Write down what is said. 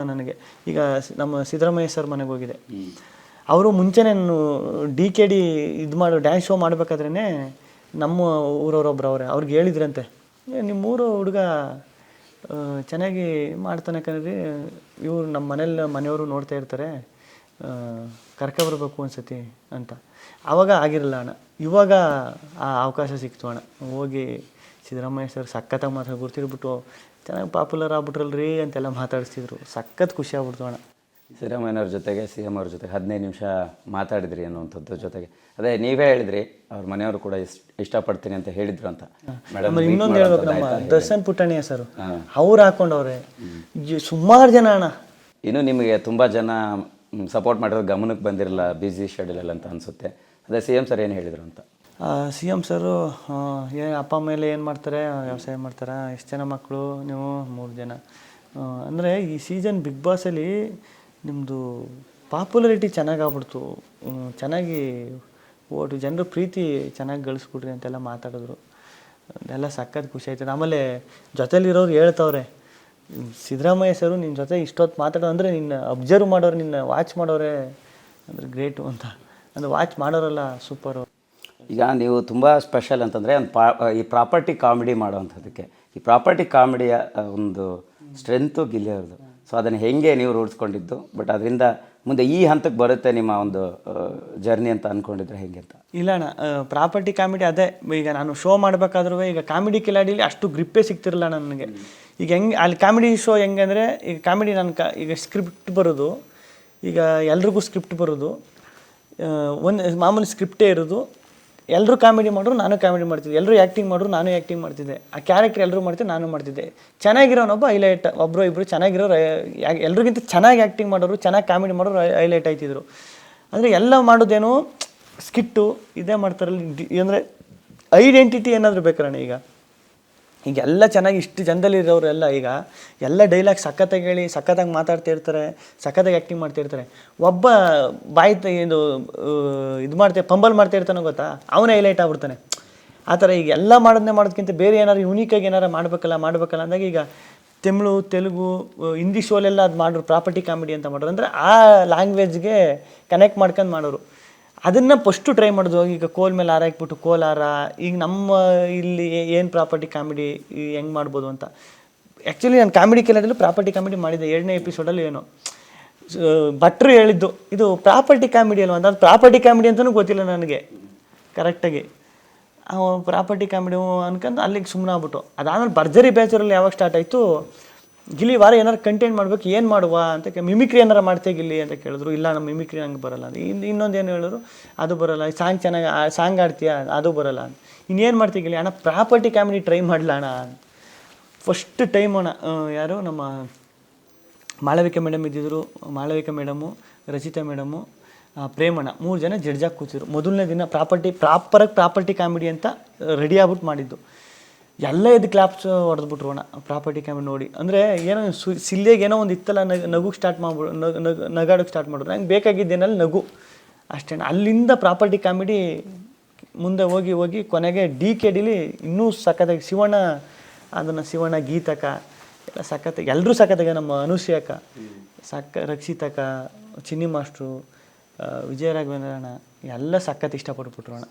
ನನಗೆ ಈಗ ನಮ್ಮ ಸಿದ್ದರಾಮಯ್ಯ ಸರ್ ಮನೆಗೆ ಹೋಗಿದೆ. ಅವರು ಮುಂಚೆನೇ DKD ಇದು ಮಾಡೋ ಡ್ಯಾನ್ಸ್ ಶೋ ಮಾಡಬೇಕಾದ್ರೇ ನಮ್ಮ ಊರವರೊಬ್ರು ಅವರೇ ಅವ್ರಿಗೆ ಹೇಳಿದ್ರಂತೆ, ನಿಮ್ಮೂರು ಹುಡುಗ ಚೆನ್ನಾಗಿ ಮಾಡ್ತಾನೆ ಕಣ್ರಿ, ಇವ್ರು ನಮ್ಮ ಮನೆಯವರು ನೋಡ್ತಾ ಇರ್ತಾರೆ, ಕರ್ಕೊಬರ್ಬೇಕು ಅನ್ಸತಿ ಅಂತ. ಆವಾಗ ಆಗಿರಲ್ಲ ಅಣ್ಣ. ಇವಾಗ ಆ ಅವಕಾಶ ಸಿಕ್ತು ಅಣ್ಣ. ಹೋಗಿ ಸಿದ್ದರಾಮಯ್ಯ ಸರ್ ಸಖತ್ತಾಗಿ ಮಾತಾಡಿ ಗುರ್ತಿರ್ಬಿಟ್ಟು ಚೆನ್ನಾಗಿ ಪಾಪ್ಯುಲರ್ ಆಗ್ಬಿಟ್ರಲ್ರಿ ಅಂತೆಲ್ಲ ಮಾತಾಡಿಸ್ತಿದ್ರು. ಸಖತ್ ಖುಷಿ ಆಗ್ಬಿಡ್ತು ಅಣ್ಣ. ಸಿದ್ದರಾಮಯ್ಯನವ್ರ ಜೊತೆಗೆ CM ಅವ್ರ ಜೊತೆಗೆ 15 ನಿಮಿಷ ಮಾತಾಡಿದ್ರಿ ಅನ್ನುವಂಥದ್ದು ಜೊತೆಗೆ ಅದೇ ನೀವೇ ಹೇಳಿದ್ರಿ ಅವ್ರ ಮನೆಯವರು ಕೂಡ ಇಷ್ಟಪಡ್ತೀನಿ ಅಂತ ಹೇಳಿದ್ರು ಅಂತ. ಮೇಡಮ್ ಇನ್ನೊಂದು ಹೇಳ್ಬೇಕು, ನಮ್ಮ ದರ್ಶನ್ ಪುಟ್ಟಣಿಯ ಸರ್ ಅವ್ರು ಹಾಕೊಂಡವ್ರೆ ಸುಮಾರು ಜನ ಅಣ್ಣ. ಇನ್ನು ನಿಮಗೆ ತುಂಬ ಜನ ಸಪೋರ್ಟ್ ಮಾಡಿರೋದು ಗಮನಕ್ಕೆ ಬಂದಿರಲ್ಲ, ಬ್ಯುಸಿ ಶೆಡ್ಯೂಲ್ ಅಂತ ಅನಿಸುತ್ತೆ. ಅದೇ CM ಸರ್ ಏನು ಹೇಳಿದ್ರು ಅಂತ. CM ಸರು ಅಪ್ಪ ಮೇಲೆ ಏನು ಮಾಡ್ತಾರೆ, ವ್ಯವಸಾಯ ಮಾಡ್ತಾರೆ, ಎಷ್ಟು ಜನ ಮಕ್ಕಳು ನೀವು? 3 ಜನ. ಅಂದರೆ ಈ ಸೀಸನ್ ಬಿಗ್ ಬಾಸಲ್ಲಿ ನಿಮ್ಮದು ಪಾಪ್ಯುಲಾರಿಟಿ ಚೆನ್ನಾಗಿ ಆಗ್ಬಿಡ್ತು, ಚೆನ್ನಾಗಿ ಓಟು ಜನರು ಪ್ರೀತಿ ಚೆನ್ನಾಗಿ ಗಳಿಸ್ಬಿಡ್ರಿ ಅಂತೆಲ್ಲ ಮಾತಾಡಿದ್ರು. ಅದೆಲ್ಲ ಸಖತ್ ಖುಷಿ ಆಯ್ತದೆ. ಆಮೇಲೆ ಜೊತೆಲಿರೋರು ಹೇಳ್ತವ್ರೆ, ಸಿದ್ದರಾಮಯ್ಯ ಸರು ನಿನ್ನ ಜೊತೆ ಇಷ್ಟೊತ್ತು ಮಾತಾಡೋ ಅಂದರೆ ನಿನ್ನ ಅಬ್ಸರ್ವ್ ಮಾಡೋರು, ನಿನ್ನ ವಾಚ್ ಮಾಡೋರೆ ಅಂದರೆ ಗ್ರೇಟು ಅಂತ. ಅಂದರೆ ವಾಚ್ ಮಾಡೋರಲ್ಲ ಸೂಪರು. ಈಗ ನೀವು ತುಂಬ ಸ್ಪೆಷಲ್ ಅಂತಂದರೆ ಈ ಪ್ರಾಪರ್ಟಿ ಕಾಮಿಡಿ ಮಾಡೋವಂಥದ್ದಕ್ಕೆ, ಈ ಪ್ರಾಪರ್ಟಿ ಕಾಮಿಡಿಯ ಒಂದು ಸ್ಟ್ರೆಂತು ಗಿಲ್ಲಿಯವ್ರದ್ದು. ಸೊ ಅದನ್ನು ಹೇಗೆ ನೀವು ರೂಢಿಸ್ಕೊಂಡಿದ್ದು, ಬಟ್ ಅದರಿಂದ ಮುಂದೆ ಈ ಹಂತಕ್ಕೆ ಬರುತ್ತೆ ನಿಮ್ಮ ಒಂದು ಜರ್ನಿ ಅಂತ ಅಂದ್ಕೊಂಡಿದ್ರೆ ಹೇಗೆ ಅಂತ? ಇಲ್ಲ ಅಣ್ಣ, ಪ್ರಾಪರ್ಟಿ ಕಾಮಿಡಿ ಅದೇ. ಈಗ ನಾನು ಶೋ ಮಾಡಬೇಕಾದ್ರೂ ಈಗ ಕಾಮಿಡಿ ಕಿಲಾಡಿಲಿ ಅಷ್ಟು ಗ್ರಿಪ್ಪೇ ಸಿಗ್ತಿರಲ್ಲ ನನಗೆ. ಈಗ ಹೆಂಗೆ ಅಲ್ಲಿ ಕಾಮಿಡಿ ಶೋ ಹೆಂಗೆ ಅಂದರೆ, ಈಗ ಕಾಮಿಡಿ ಈಗ ಸ್ಕ್ರಿಪ್ಟ್ ಬರೋದು, ಈಗ ಎಲ್ರಿಗೂ ಸ್ಕ್ರಿಪ್ಟ್ ಬರೋದು, ಒಂದು ಮಾಮೂಲಿ ಸ್ಕ್ರಿಪ್ಟೇ ಇರೋದು. ಎಲ್ಲರೂ ಕಾಮಿಡಿ ಮಾಡೋರು, ನಾನು ಕಾಮಿಡಿ ಮಾಡ್ತಿದ್ದೆ. ಎಲ್ಲರೂ ಆ್ಯಕ್ಟಿಂಗ್ ಮಾಡೋರು, ನಾನು ಆ್ಯಕ್ಟಿಂಗ್ ಮಾಡ್ತಿದ್ದೆ. ಆ ಕ್ಯಾರೆಕ್ಟರ್ ಎಲ್ಲರೂ ಮಾಡ್ತಿದ್ದೆ, ನಾನು ಮಾಡ್ತಿದ್ದೆ. ಚೆನ್ನಾಗಿರೋನೊಬ್ಬ ಹೈಲೈಟ್, ಒಬ್ಬರು ಇಬ್ಬರು ಚೆನ್ನಾಗಿರೋರು, ಎಲ್ರಿಗಿಂತ ಚೆನ್ನಾಗಿ ಆ್ಯಕ್ಟಿಂಗ್ ಮಾಡೋರು, ಚೆನ್ನಾಗಿ ಕಾಮಿಡಿ ಮಾಡೋರು ಹೈಲೈಟ್ ಆಯ್ತಿದ್ರು. ಅಂದರೆ ಎಲ್ಲ ಮಾಡೋದೇನು ಸ್ಕಿಟ್ಟು ಇದೇ ಮಾಡ್ತಾರಲ್ಲ. ಅಂದರೆ ಐಡೆಂಟಿಟಿ ಏನಾದರೂ ಬೇಕಾರಣ. ಈಗ ಎಲ್ಲ ಚೆನ್ನಾಗಿ ಇಷ್ಟು ಜನದಲ್ಲಿರೋರು ಈಗ ಎಲ್ಲ ಡೈಲಾಗ್ ಸಖತ್ತಾಗಿ ಹೇಳಿ ಸಖತ್ತಾಗಿ ಮಾತಾಡ್ತಾ ಇರ್ತಾರೆ, ಸಖತ್ತಾಗಿ ಆ್ಯಕ್ಟಿಂಗ್ ಮಾಡ್ತಾಯಿರ್ತಾರೆ. ಒಬ್ಬ ಬಾಯಿ ಇದು ಪಂಬಲ್ ಮಾಡ್ತಾ ಇರ್ತಾನೆ ಗೊತ್ತಾ, ಅವನೇ ಹೈಲೈಟ್ ಆಗ್ಬಿಡ್ತಾನೆ. ಆ ಥರ ಈಗ ಎಲ್ಲ ಮಾಡೋದಕ್ಕಿಂತ ಬೇರೆ ಏನಾದ್ರು ಯುನೀಕಾಗಿ ಏನಾರು ಮಾಡಬೇಕಲ್ಲ ಅಂದಾಗ ಈಗ ತಮಿಳು, ತೆಲುಗು, ಹಿಂದಿ ಶೋಲೆಲ್ಲ ಅದು ಮಾಡೋರು ಪ್ರಾಪರ್ಟಿ ಕಾಮಿಡಿ ಅಂತ ಮಾಡೋರು. ಅಂದರೆ ಆ ಲ್ಯಾಂಗ್ವೇಜ್ಗೆ ಕನೆಕ್ಟ್ ಮಾಡ್ಕೊಂಡು ಮಾಡೋರು. ಅದನ್ನು ಫಸ್ಟು ಟ್ರೈ ಮಾಡೋದು. ಈಗ ಕೋಲ್ ಮೇಲೆ ಹಾರ ಹಾಕ್ಬಿಟ್ಟು ಕೋಲಾರ, ಈಗ ನಮ್ಮ ಇಲ್ಲಿ ಏನು ಪ್ರಾಪರ್ಟಿ ಕಾಮಿಡಿ ಹೆಂಗೆ ಮಾಡ್ಬೋದು ಅಂತ. ಆ್ಯಕ್ಚುಲಿ ನಾನು ಕಾಮಿಡಿ ಕಿಲಾಡಿಯಲ್ಲೂ ಪ್ರಾಪರ್ಟಿ ಕಾಮಿಡಿ ಮಾಡಿದ್ದೆ 2ನೇ ಎಪಿಸೋಡಲ್ಲಿ. ಏನೋ ಭಟ್ರು ಹೇಳಿದ್ದು ಇದು ಪ್ರಾಪರ್ಟಿ ಕಾಮಿಡಿ ಅಲ್ವ ಅಂತ. ಅದು ಪ್ರಾಪರ್ಟಿ ಕಾಮಿಡಿ ಅಂತಲೂ ಗೊತ್ತಿಲ್ಲ ನನಗೆ ಕರೆಕ್ಟಾಗಿ. ಪ್ರಾಪರ್ಟಿ ಕಾಮಿಡಿ ಅನ್ಕೊಂಡು ಅಲ್ಲಿಗೆ ಸುಮ್ಮನೆ ಆಗ್ಬಿಟ್ಟು, ಅದಾದ್ಮೇಲೆ ಭರ್ಜರಿ ಬ್ಯಾಚರಲ್ಲಿ ಯಾವಾಗ ಸ್ಟಾರ್ಟ್ ಆಯಿತು, ಗಿಲ್ಲಿ ವಾರ ಏನಾರು ಕಂಟೆಂಟ್ ಮಾಡ್ಬೇಕು, ಏನು ಮಾಡುವ ಅಂತ ಮಿಮಿಕ್ರಿ ಏನಾರು ಮಾಡ್ತೇ ಗಿಲ್ಲಿ ಅಂತ ಕೇಳಿದ್ರು. ಇಲ್ಲ ನಮ್ಮ ಮಿಮಿಕ್ರಿ ನಂಗೆ ಬರೋಲ್ಲ ಅಂತ. ಇನ್ನೊಂದು ಏನು ಹೇಳಿದ್ರು, ಅದು ಬರೋಲ್ಲ. ಸಾಂಗ್ ಚೆನ್ನಾಗಿ ಸಾಂಗ್ ಆಡ್ತೀಯಾ, ಅದು ಬರೋಲ್ಲ ಅಂತ. ಇನ್ನೇನು ಮಾಡ್ತೀವಿ ಗಿಲ್ಲಿ? ಅಣ್ಣ ಪ್ರಾಪರ್ಟಿ ಕಾಮಿಡಿ ಟ್ರೈ ಮಾಡಲ ಅಣ್ಣ. ಫಸ್ಟ್ ಟೈಮ್ ಅಣ್ಣ ಯಾರು ನಮ್ಮ ಮಾಳವಿಕಾ ಮೇಡಮ್ ಇದ್ದಿದ್ರು. ಮಾಳವಿಕಾ ಮೇಡಮು, ರಚಿತಾ ಮೇಡಮು, ಪ್ರೇಮಣ್ಣ, 3 ಜನ ಜಡ್ಜಾಗಿ ಕೂತಿದ್ರು. ಮೊದಲನೇ ದಿನ ಪ್ರಾಪರಾಗಿ ಪ್ರಾಪರ್ಟಿ ಕಾಮಿಡಿ ಅಂತ ರೆಡಿ ಆಗ್ಬಿಟ್ಟು ಮಾಡಿದ್ದು. ಎಲ್ಲ ಇದು ಕ್ಲಾಪ್ಸ್ ಹೊಡೆದ್ಬಿಟ್ರು ಅಣ್ಣ ಪ್ರಾಪರ್ಟಿ ಕಾಮಿಡಿ ನೋಡಿ. ಅಂದರೆ ಏನೋ ಸಿಲ್ಲಿಯಾಗಿ ಏನೋ ಒಂದು ಇತ್ತಲ್ಲ, ನಗುಗೆ ಸ್ಟಾರ್ಟ್ ಮಾಡ್ಬಿಡು, ನಗಾಡೋಕ್ಕೆ ಸ್ಟಾರ್ಟ್ ಮಾಡಿದ್ರು. ನಂಗೆ ಬೇಕಾಗಿದ್ದೇನಲ್ಲಿ ನಗು ಅಷ್ಟೇ. ಅಲ್ಲಿಂದ ಪ್ರಾಪರ್ಟಿ ಕಾಮಿಡಿ ಮುಂದೆ ಹೋಗಿ ಕೊನೆಗೆ DKDಲಿ ಇನ್ನೂ ಸಖತ್ತಾಗಿ ಶಿವಣ್ಣ ಗೀತಕ ಎಲ್ಲ ಸಖತ್ತಾಗಿ, ಎಲ್ಲರೂ ಸಖತ್ತಾಗಿ, ನಮ್ಮ ಅನುಶ್ರೀಯಕ್ಕ ರಕ್ಷಿತಕ್ಕ, ಚಿನ್ನಿ ಮಾಸ್ಟ್ರು, ವಿಜಯ ರಾಘವೇಂದ್ರ ಅಣ್ಣ ಎಲ್ಲ ಸಖತ್ ಇಷ್ಟಪಟ್ಬಿಟ್ರು ಅಣ್ಣ.